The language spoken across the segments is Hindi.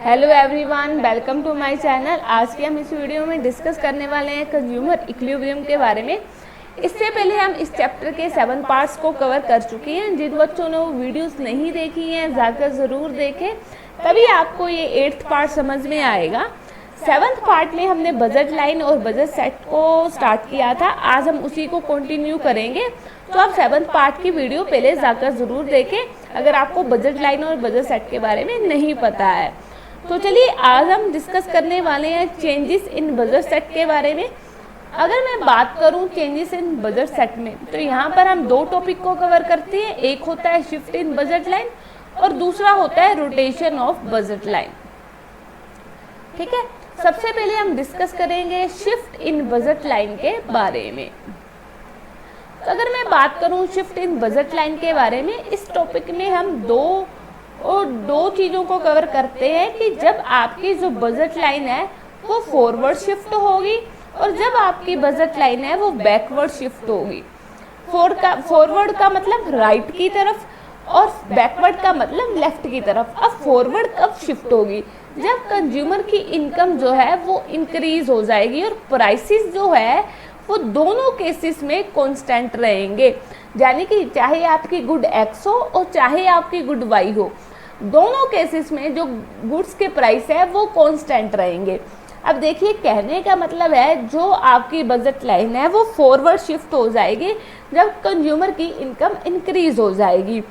Hello everyone, welcome to my channel. आज के हम इस वीडियो में डिस्कस करने वाले हैं कंज्यूमर इक्विलिब्रियम के बारे में। इससे पहले हम इस चैप्टर के 7 पार्ट्स को कवर कर चुके हैं। जिन बच्चों ने वो वीडियोस नहीं देखी हैं जाकर ज़रूर देखें, तभी आपको ये 8th पार्ट समझ में आएगा। 7th पार्ट में हमने बजट लाइन और बजट सेट को स्टार्ट किया था। आज हम उसी को कंटिन्यू करेंगे, तो आप 7th पार्ट की वीडियो पहले जाकर ज़रूर देखें अगर आपको बजट लाइन और बजट सेट के बारे में नहीं पता है। तो चलिए आज हम डिस्कस करने वाले हैं चेंजेस इन बजट सेट के बारे में। अगर मैं बात करूं चेंजेस इन बजट सेट में, तो यहाँ पर हम दो टॉपिक को कवर करते हैं। एक होता है शिफ्ट इन बजट लाइन और दूसरा होता है रोटेशन ऑफ बजट लाइन। ठीक है, सबसे पहले हम डिस्कस करेंगे शिफ्ट इन बजट लाइन के बारे में। तो अगर मैं बात करूं शिफ्ट इन बजट लाइन के बारे में, इस टॉपिक में हम दो चीज़ों को कवर करते हैं कि जब आपकी जो बजट लाइन है वो फॉरवर्ड शिफ्ट होगी और जब आपकी बजट लाइन है वो बैकवर्ड शिफ्ट होगी। फॉरवर्ड का मतलब राइट की तरफ और बैकवर्ड का मतलब लेफ्ट की तरफ। अब फॉरवर्ड कब शिफ्ट होगी? जब कंज्यूमर की इनकम जो है वो इंक्रीज हो जाएगी और प्राइसेस जो है वो दोनों केसेस में कांस्टेंट रहेंगे। यानी कि चाहे आपकी गुड एक्स हो और चाहे आपकी गुड वाई हो, दोनों केसेस में जो गुड्स के प्राइस है वो कांस्टेंट रहेंगे। अब देखिए, कहने का मतलब है जो आपकी बजट लाइन है वो फॉरवर्ड शिफ्ट हो जाएगी जब कंज्यूमर की इनकम इंक्रीज हो जाएगी,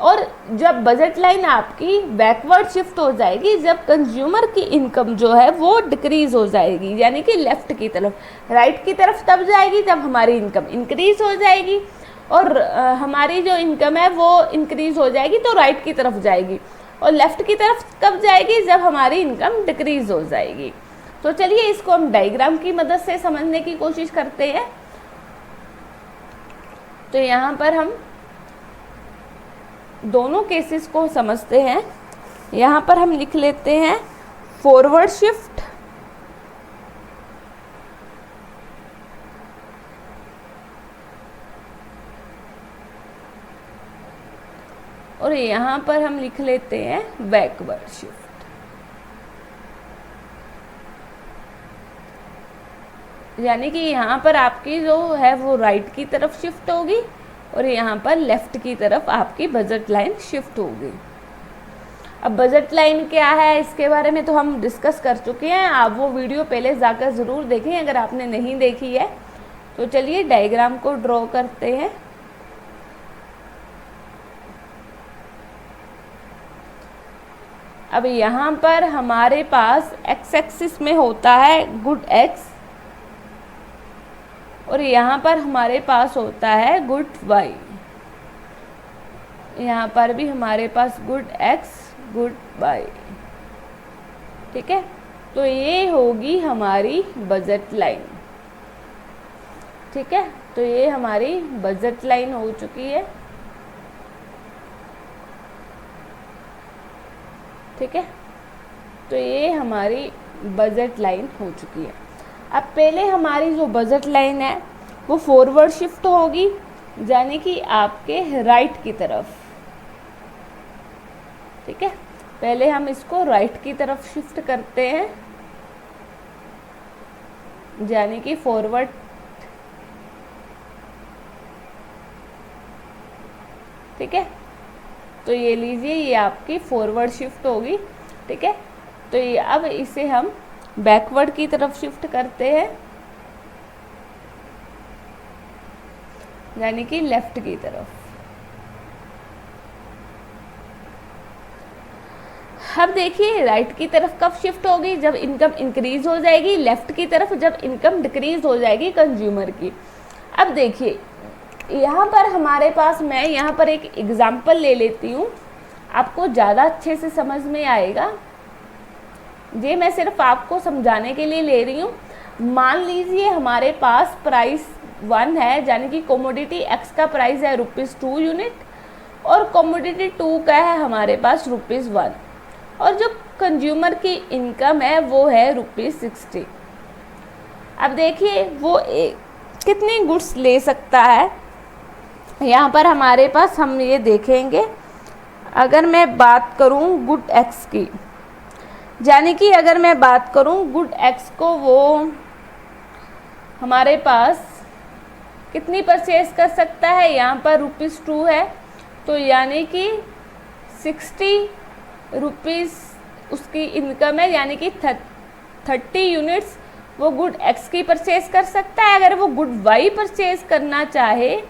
और जब बजट लाइन आपकी बैकवर्ड शिफ्ट हो जाएगी जब कंज्यूमर की इनकम जो है वो डिक्रीज हो जाएगी, यानी कि लेफ्ट की तरफ। राइट की तरफ तब जाएगी जब हमारी इनकम इंक्रीज हो जाएगी, और हमारी जो इनकम है वो इंक्रीज हो जाएगी तो राइट की तरफ जाएगी, और लेफ्ट की तरफ कब जाएगी? जब हमारी इनकम डिक्रीज हो जाएगी। तो चलिए इसको हम डायग्राम की मदद से समझने की कोशिश करते हैं। तो यहाँ पर हम दोनों केसेस को समझते हैं। यहाँ पर हम लिख लेते हैं फॉरवर्ड शिफ्ट और यहाँ पर हम लिख लेते हैं बैकवर्ड शिफ्ट। यानी कि यहाँ पर आपकी जो है वो राइट की तरफ शिफ्ट होगी और यहाँ पर लेफ्ट की तरफ आपकी बजट लाइन शिफ्ट होगी। अब बजट लाइन क्या है इसके बारे में तो हम डिस्कस कर चुके हैं। आप वो वीडियो पहले जाकर ज़रूर देखें अगर आपने नहीं देखी है। तो चलिए डायग्राम को ड्रॉ करते हैं। अब यहाँ पर हमारे पास एक्स एक्सिस में होता है गुड एक्स और यहाँ पर हमारे पास होता है गुड वाई। यहाँ पर भी हमारे पास गुड एक्स गुड वाई। ठीक है, तो ये होगी हमारी बजट लाइन। ठीक है, तो ये हमारी बजट लाइन हो चुकी है। ठीक है, तो ये हमारी बजट लाइन हो चुकी है। अब पहले हमारी जो बजट लाइन है वो फॉरवर्ड शिफ्ट होगी, यानी कि आपके राइट की तरफ। ठीक है, पहले हम इसको राइट की तरफ शिफ्ट करते हैं, यानी कि फॉरवर्ड। ठीक है, तो ये लीजिए, ये आपकी फॉरवर्ड शिफ्ट होगी। ठीक है, तो ये अब इसे हम बैकवर्ड की तरफ शिफ्ट करते हैं, यानी कि लेफ्ट की तरफ। अब देखिए, राइट की तरफ कब शिफ्ट होगी? जब इनकम इंक्रीज हो जाएगी। लेफ्ट की तरफ जब इनकम डिक्रीज हो जाएगी कंज्यूमर की। अब देखिए, यहाँ पर हमारे पास, मैं यहाँ पर एक एग्जाम्पल ले लेती हूँ, आपको ज़्यादा अच्छे से समझ में आएगा। ये मैं सिर्फ आपको समझाने के लिए ले रही हूँ। मान लीजिए हमारे पास प्राइस 1 है, यानी कि कमोडिटी एक्स का प्राइस है ₹2 यूनिट और कमोडिटी 2 का है हमारे पास ₹1, और जो कंज्यूमर की इनकम है वो है ₹60। अब देखिए वो कितनी गुड्स ले सकता है। यहाँ पर हमारे पास हम ये देखेंगे, अगर मैं बात करूँ गुड एक्स की, यानी कि अगर मैं बात करूं गुड एक्स को, वो हमारे पास कितनी परचेज कर सकता है, यहाँ पर ₹2 है, तो यानी कि 60 रुपीज़ उसकी इनकम है, यानी कि 30 यूनिट्स वो गुड एक्स की परचेज कर सकता है। अगर वो गुड वाई परचेज करना चाहे,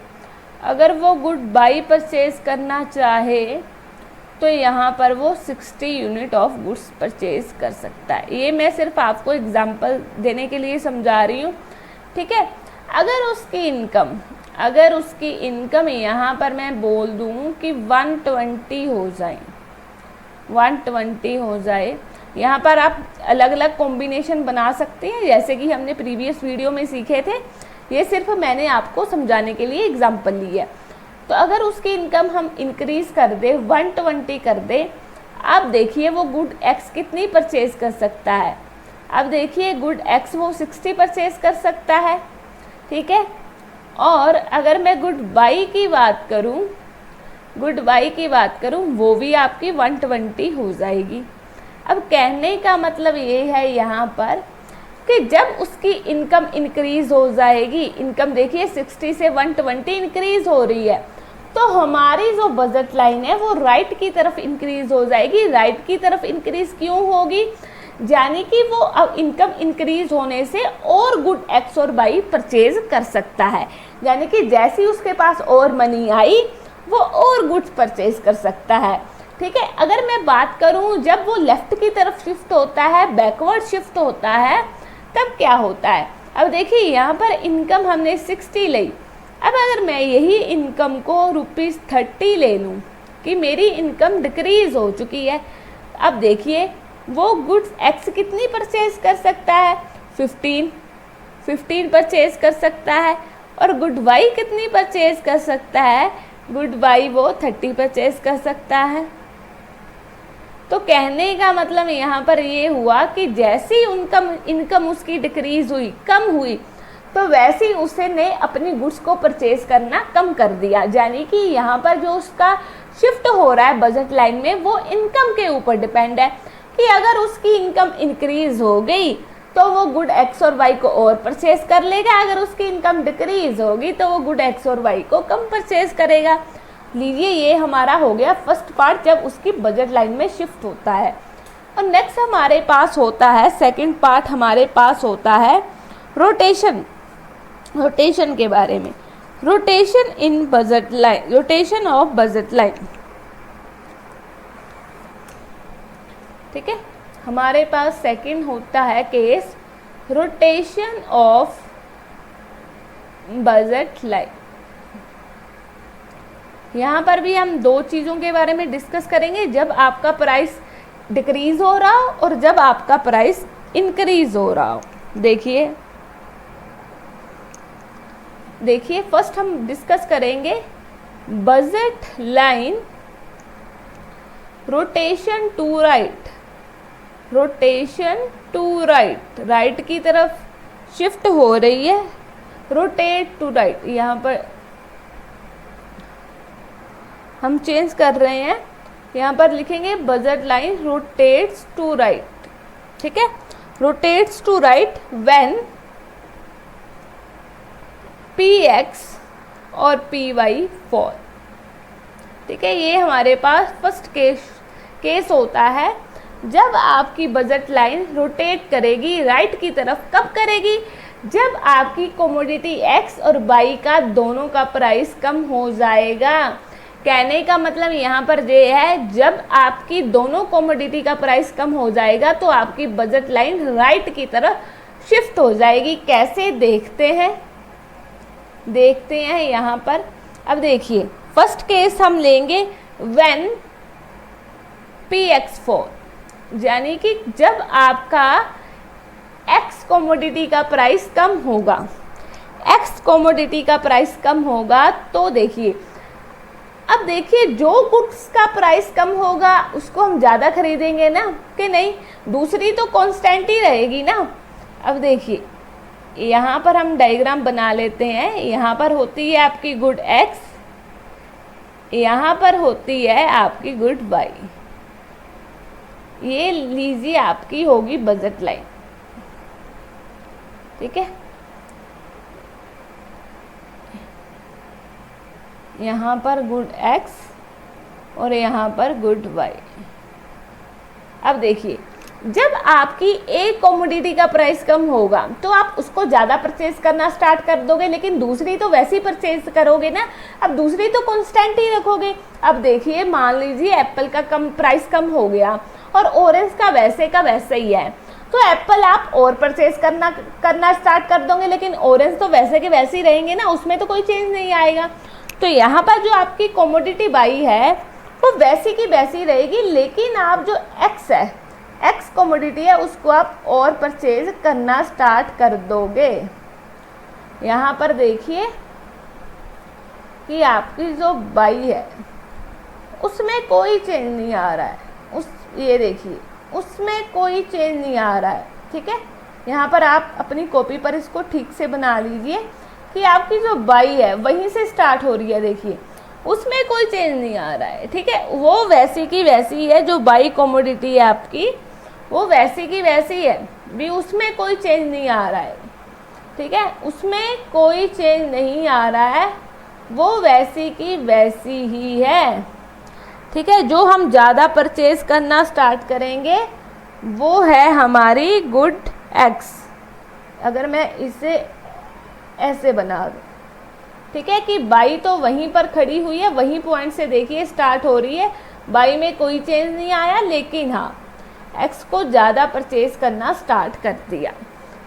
अगर वो गुड बाई परचेज करना चाहे तो यहाँ पर वो 60 यूनिट ऑफ गुड्स परचेज कर सकता है। ये मैं सिर्फ आपको एग्जांपल देने के लिए समझा रही हूँ, ठीक है। अगर उसकी इनकम यहाँ पर मैं बोल दूँ कि 120 हो जाए, 120 हो जाए, यहाँ पर आप अलग अलग कॉम्बिनेशन बना सकते हैं जैसे कि हमने प्रीवियस वीडियो में सीखे थे। ये सिर्फ मैंने आपको समझाने के लिए एग्जांपल ली है। तो अगर उसकी इनकम हम इंक्रीज कर दे, 120 कर दे, अब देखिए वो गुड एक्स कितनी परचेज कर सकता है। अब देखिए गुड एक्स वो 60 परचेज कर सकता है, ठीक है। और अगर मैं गुड बाई की बात करूं, वो भी आपकी 120 हो जाएगी। अब कहने का मतलब ये है यहाँ पर कि जब उसकी इनकम इंक्रीज हो जाएगी, इनकम देखिए 60 से 120 इंक्रीज हो रही है, तो हमारी जो बजट लाइन है वो राइट की तरफ इंक्रीज हो जाएगी। राइट की तरफ इंक्रीज क्यों होगी, यानी कि वो अब इनकम इंक्रीज होने से और गुड एक्स और बाई परचेज कर सकता है, यानी कि जैसी उसके पास और मनी आई वो और गुड्स परचेज कर सकता है, ठीक है। अगर मैं बात करूं जब वो लेफ्ट की तरफ शिफ्ट होता है, बैकवर्ड शिफ्ट होता है, तब क्या होता है। अब देखिए यहाँ पर इनकम हमने 60 ली, अब अगर मैं यही इनकम को ₹30 ले लूँ कि मेरी इनकम डिक्रीज हो चुकी है, अब देखिए वो गुड्स एक्स कितनी परचेज कर सकता है, 15 परचेज कर सकता है। और गुड वाई कितनी परचेज कर सकता है, गुड वाई वो 30 परचेज कर सकता है। तो कहने का मतलब यहाँ पर ये हुआ कि जैसी इनकम उसकी डिक्रीज हुई, कम हुई, तो वैसे ही उसने अपनी गुड्स को परचेज करना कम कर दिया। यानी कि यहाँ पर जो उसका शिफ्ट हो रहा है बजट लाइन में वो इनकम के ऊपर डिपेंड है कि अगर उसकी इनकम इंक्रीज हो गई तो वो गुड एक्स और वाई को और परचेज कर लेगा, अगर उसकी इनकम डिक्रीज होगी तो वो गुड एक्स और वाई को कम परचेज करेगा। लीजिए ये हमारा हो गया फर्स्ट पार्ट, जब उसकी बजट लाइन में शिफ्ट होता है। और नेक्स्ट हमारे पास होता है सेकंड पार्ट, हमारे पास होता है रोटेशन के बारे में। Rotation in budget line, rotation of budget line, ठीक है। हमारे पास सेकंड होता है case rotation of budget line. यहाँ पर भी हम दो चीज़ों के बारे में डिस्कस करेंगे, जब आपका प्राइस डिक्रीज हो रहा हो और जब आपका प्राइस इंक्रीज हो रहा हो। देखिए फर्स्ट हम डिस्कस करेंगे budget line rotation to right, rotation to right, right की तरफ शिफ्ट हो रही है, रोटेट टू राइट, यहाँ पर हम चेंज कर रहे हैं, यहाँ पर लिखेंगे budget line rotates to right, ठीक है। Rotates to right when px और py फॉल, ठीक है। ये हमारे पास फर्स्ट केस होता है जब आपकी बजट लाइन रोटेट करेगी राइट की तरफ। कब करेगी, जब आपकी कमोडिटी x और y का दोनों का प्राइस कम हो जाएगा। कहने का मतलब यहाँ पर ये है, जब आपकी दोनों कमोडिटी का प्राइस कम हो जाएगा तो आपकी बजट लाइन राइट की तरफ शिफ्ट हो जाएगी। कैसे देखते हैं यहाँ पर। अब देखिए फर्स्ट केस हम लेंगे व्हेन px फॉल, यानी कि जब आपका x कमोडिटी का प्राइस कम होगा, x कमोडिटी का प्राइस कम होगा, तो देखिए अब देखिए जो गुड्स का प्राइस कम होगा उसको हम ज़्यादा खरीदेंगे ना कि नहीं, दूसरी तो कांस्टेंट ही रहेगी ना। अब देखिए यहाँ पर हम डायग्राम बना लेते हैं, यहाँ पर होती है आपकी गुड x, यहाँ पर होती है आपकी गुड y, ये लीजिए आपकी होगी बजट लाइन, ठीक है। यहाँ पर गुड एक्स और यहाँ पर गुड वाई। अब देखिए, जब आपकी एक कमोडिटी का प्राइस कम होगा तो आप उसको ज़्यादा परचेज करना स्टार्ट कर दोगे, लेकिन दूसरी तो वैसे ही परचेज करोगे ना। अब दूसरी तो कांस्टेंट ही रखोगे। अब देखिए, मान लीजिए एप्पल का प्राइस कम हो गया और ऑरेंज का वैसे ही है, तो एप्पल आप और परचेज करना स्टार्ट कर दोगे, लेकिन ऑरेंज तो वैसे के वैसे ही रहेंगे ना, उसमें तो कोई चेंज नहीं आएगा। तो यहाँ पर जो आपकी कमोडिटी बाई है वो वैसी की वैसी रहेगी, लेकिन आप जो एक्स है, एक्स कमोडिटी है, उसको आप और परचेज करना स्टार्ट कर दोगे। यहाँ पर देखिए कि आपकी जो बाई है उसमें कोई चेंज नहीं आ रहा है। ये देखिए, उसमें कोई चेंज नहीं आ रहा है, ठीक है। यहाँ पर आप अपनी कॉपी पर इसको ठीक से बना लीजिए कि आपकी जो बाई है वहीं से स्टार्ट हो रही है। देखिए, उसमें कोई चेंज नहीं आ रहा है, ठीक है। वो वैसी की वैसी है, जो बाई कमोडिटी है आपकी वो वैसी की वैसी है, भी उसमें कोई चेंज नहीं आ रहा है, ठीक है। उसमें कोई चेंज नहीं आ रहा है, वो वैसी की वैसी ही है, ठीक है। जो हम ज़्यादा परचेज करना स्टार्ट करेंगे वो है हमारी गुड एक्स। अगर मैं इसे ऐसे बना दूँ, ठीक है, कि बाई तो वहीं पर खड़ी हुई है, वहीं पॉइंट से देखिए स्टार्ट हो रही है, बाई में कोई चेंज नहीं आया, लेकिन हाँ एक्स को ज़्यादा परचेज करना स्टार्ट कर दिया,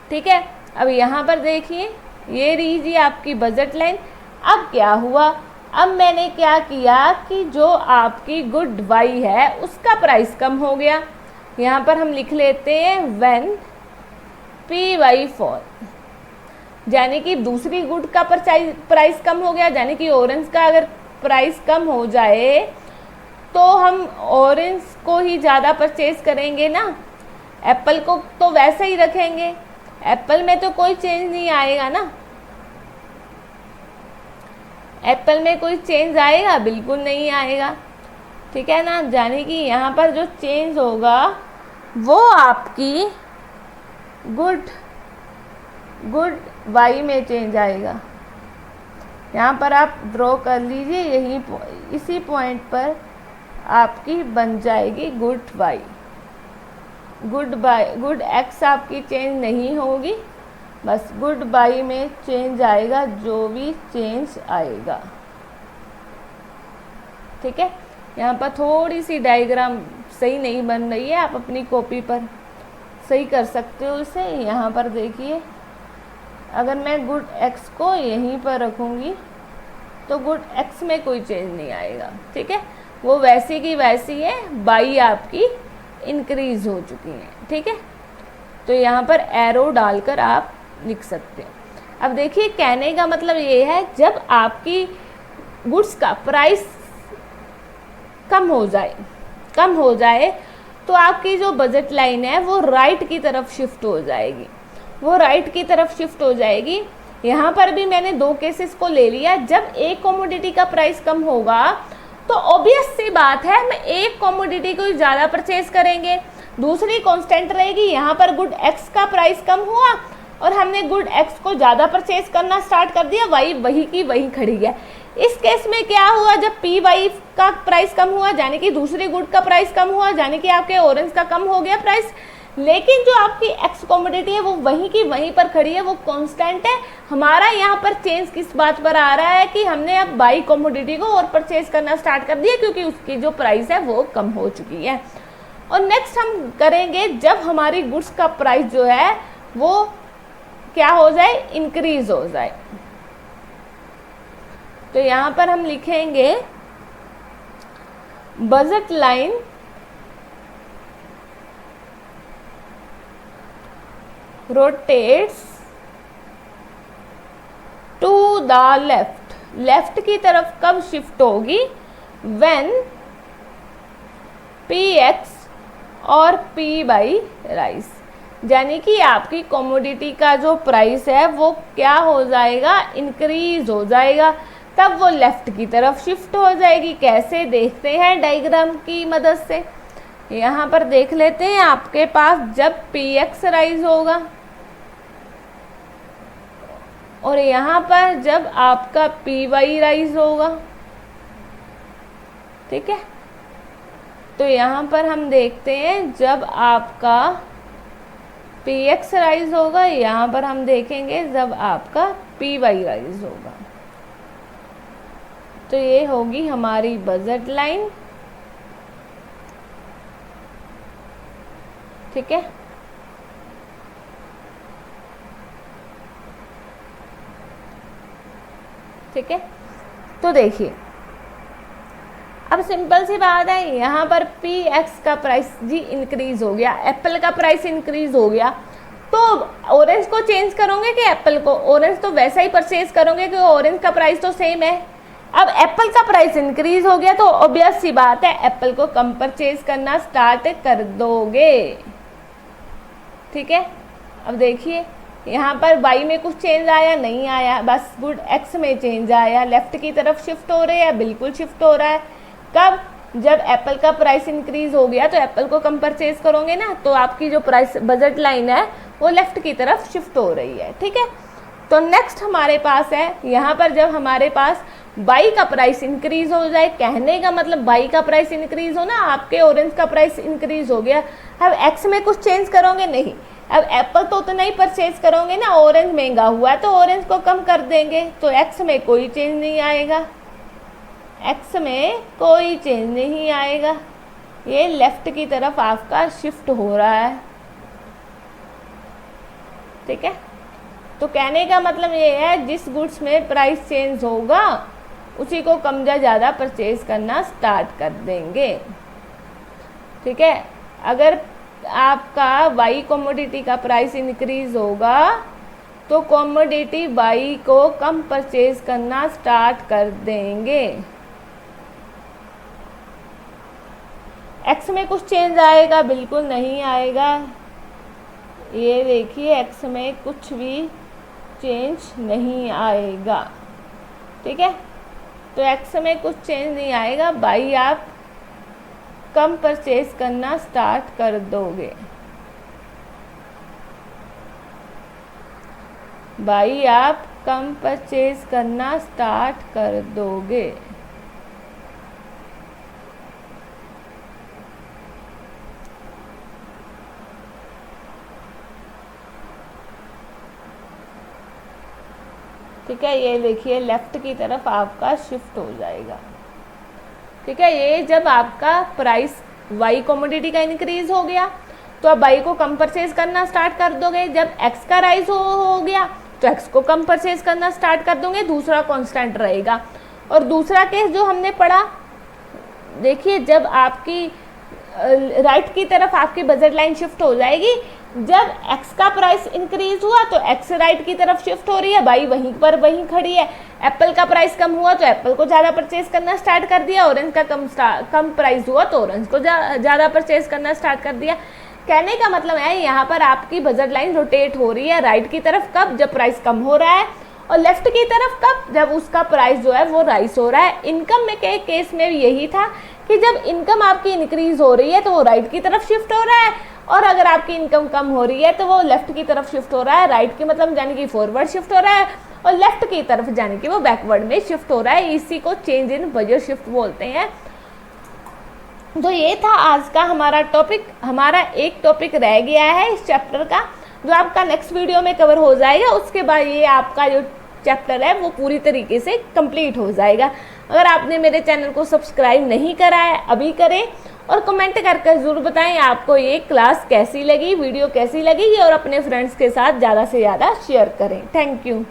ठीक है। अब यहाँ पर देखिए, ये लीजिए आपकी बजट लाइन। अब क्या हुआ, अब मैंने क्या किया कि जो आपकी गुड वाई है उसका प्राइस कम हो गया। यहाँ पर हम लिख लेते हैं व्हेन पी वाई फॉल, यानी कि दूसरी गुड का प्राइस कम हो गया, यानी कि ऑरेंज का अगर प्राइस कम हो जाए तो हम ऑरेंज को ही ज़्यादा परचेज करेंगे ना, एप्पल को तो वैसे ही रखेंगे, एप्पल में तो कोई चेंज नहीं आएगा ना। एप्पल में कोई चेंज आएगा? बिल्कुल नहीं आएगा, ठीक है ना। यानी कि यहाँ पर जो चेंज होगा वो आपकी गुड वाई में चेंज आएगा। यहाँ पर आप ड्रॉ कर लीजिए, यही इसी पॉइंट पर आपकी बन जाएगी गुड वाई। गुड एक्स आपकी चेंज नहीं होगी, बस गुड बाई में चेंज आएगा, जो भी चेंज आएगा, ठीक है। यहाँ पर थोड़ी सी डायग्राम सही नहीं बन रही है, आप अपनी कॉपी पर सही कर सकते हो इसे। यहाँ पर देखिए, अगर मैं गुड एक्स को यहीं पर रखूँगी तो गुड एक्स में कोई चेंज नहीं आएगा, ठीक है। वो वैसी की वैसी है, बाई आपकी इंक्रीज हो चुकी है, ठीक है। तो यहाँ पर एरो डालकर आप लिख सकते हो। अब देखिए, कहने का मतलब ये है, जब आपकी गुड्स का प्राइस कम हो जाए तो आपकी जो बजट लाइन है वो राइट की तरफ शिफ्ट हो जाएगी, यहाँ पर भी मैंने दो केसेस को ले लिया। जब एक कमोडिटी का प्राइस कम होगा तो ऑब्वियस सी बात है हम एक कमोडिटी को ज़्यादा परचेज करेंगे, दूसरी कांस्टेंट रहेगी। यहाँ पर गुड एक्स का प्राइस कम हुआ और हमने गुड एक्स को ज़्यादा परचेज करना स्टार्ट कर दिया, वाई वही की वही खड़ी है। इस केस में क्या हुआ, जब पी वाई का प्राइस कम हुआ, यानी कि दूसरी गुड का प्राइस कम हुआ, यानी कि आपके ऑरेंज का कम हो गया प्राइस, लेकिन जो आपकी एक्स कमोडिटी है वो वहीं की वहीं पर खड़ी है, वो कांस्टेंट है। हमारा यहाँ पर चेंज किस बात पर आ रहा है कि हमने अब बाई कमोडिटी को और परचेज करना स्टार्ट कर दिया, क्योंकि उसकी जो प्राइस है वो कम हो चुकी है। और नेक्स्ट हम करेंगे जब हमारी गुड्स का प्राइस जो है वो क्या हो जाए, इंक्रीज हो जाए। तो यहाँ पर हम लिखेंगे budget line rotates to the left की तरफ कब शिफ्ट होगी, व्हेन पी एक्स और पी बाई राइस, यानी कि आपकी कमोडिटी का जो प्राइस है वो क्या हो जाएगा, इंक्रीज हो जाएगा, तब वो लेफ्ट की तरफ शिफ्ट हो जाएगी। कैसे देखते हैं डायग्राम की मदद से। यहाँ पर देख लेते हैं आपके पास जब px राइज होगा और यहाँ पर जब आपका py राइज होगा, ठीक है। तो यहाँ पर हम देखते हैं जब आपका px राइज होगा, यहाँ पर हम देखेंगे जब आपका py राइज होगा। तो ये होगी हमारी बजट लाइन, ठीक है। ठीक है, तो देखिए अब सिंपल सी बात है, यहाँ पर px का प्राइस जी इंक्रीज हो गया, एप्पल का प्राइस इंक्रीज हो गया, तो ऑरेंज को चेंज करोगे कि एप्पल को? ऑरेंज तो वैसा ही परचेज करोगे क्योंकि ऑरेंज का प्राइस तो सेम है। अब एप्पल का प्राइस इंक्रीज हो गया तो ऑब्वियस सी बात है एप्पल को कम परचेज करना स्टार्ट कर दोगे, ठीक है। अब देखिए यहाँ पर y में कुछ चेंज आया नहीं आया, बस गुड x में चेंज आया, लेफ्ट की तरफ शिफ्ट हो रहे हैं, बिल्कुल शिफ्ट हो रहा है। कब? जब एप्पल का प्राइस इंक्रीज हो गया तो एप्पल को कम परचेज करोगे ना, तो आपकी जो प्राइस बजट लाइन है वो लेफ्ट की तरफ शिफ्ट हो रही है, ठीक है। तो नेक्स्ट हमारे पास है यहाँ पर जब हमारे पास y का प्राइस इंक्रीज हो जाए, कहने का मतलब y का प्राइस इंक्रीज हो ना, आपके ऑरेंज का प्राइस इंक्रीज हो गया। अब x में कुछ चेंज करोगे नहीं, अब एप्पल तो उतना ही परचेज करोगे ना, ऑरेंज महंगा हुआ है तो ऑरेंज को कम कर देंगे, तो x में कोई चेंज नहीं आएगा, x में कोई चेंज नहीं आएगा, ये लेफ्ट की तरफ आपका शिफ्ट हो रहा है, ठीक है। तो कहने का मतलब ये है जिस गुड्स में प्राइस चेंज होगा उसी को कम या ज़्यादा परचेज करना स्टार्ट कर देंगे, ठीक है। अगर आपका y कमोडिटी का प्राइस इंक्रीज होगा तो कमोडिटी y को कम परचेज करना स्टार्ट कर देंगे। x में कुछ चेंज आएगा? बिल्कुल नहीं आएगा, ये देखिए x में कुछ भी चेंज नहीं आएगा, ठीक है। तो x में कुछ चेंज नहीं आएगा, y आप कम परचेज करना स्टार्ट कर दोगे, y आप कम परचेज करना स्टार्ट कर दोगे। ठीक है, ये देखिए लेफ्ट की तरफ आपका शिफ्ट हो जाएगा, ठीक है। ये जब आपका प्राइस y कमोडिटी का इंक्रीज हो गया तो अब y को कम परचेज करना स्टार्ट कर दोगे। जब x का राइज हो गया तो x को कम परचेज करना स्टार्ट कर दोगे, दूसरा कांस्टेंट रहेगा। और दूसरा केस जो हमने पढ़ा, देखिए जब आपकी राइट की तरफ आपकी बजट लाइन शिफ्ट हो जाएगी, जब x का प्राइस इंक्रीज हुआ तो x राइट की तरफ शिफ्ट हो रही है, y वहीं पर वहीं खड़ी है। एप्पल का प्राइस कम हुआ तो एप्पल को ज़्यादा परचेज करना स्टार्ट कर दिया, ऑरेंज का कम प्राइस हुआ तो ऑरेंज को ज़्यादा परचेज करना स्टार्ट कर दिया। कहने का मतलब है यहाँ पर आपकी बजट लाइन रोटेट हो रही है राइट की तरफ कब? जब प्राइस कम हो रहा है, और लेफ्ट की तरफ कब? जब उसका प्राइस जो है वो राइज हो रहा है। इनकम में के केस में भी यही था कि जब इनकम आपकी इंक्रीज हो रही है तो वो राइट की तरफ शिफ्ट हो रहा है, और अगर आपकी इनकम कम हो रही है तो वो लेफ्ट की तरफ शिफ्ट हो रहा है। राइट की मतलब यानी कि फॉरवर्ड शिफ्ट हो रहा है, और लेफ्ट की तरफ यानी कि वो बैकवर्ड में शिफ्ट हो रहा है। इसी को चेंज इन बजट शिफ्ट बोलते हैं। तो ये था आज का हमारा टॉपिक। हमारा एक टॉपिक रह गया है इस चैप्टर का, जो आपका नेक्स्ट वीडियो में कवर हो जाएगा। उसके बाद ये आपका जो चैप्टर है वो पूरी तरीके से कंप्लीट हो जाएगा। अगर आपने मेरे चैनल को सब्सक्राइब नहीं करा है अभी करें, और कमेंट करके ज़रूर बताएं आपको ये क्लास कैसी लगी, वीडियो कैसी लगी, और अपने फ्रेंड्स के साथ ज़्यादा से ज़्यादा शेयर करें। Thank you.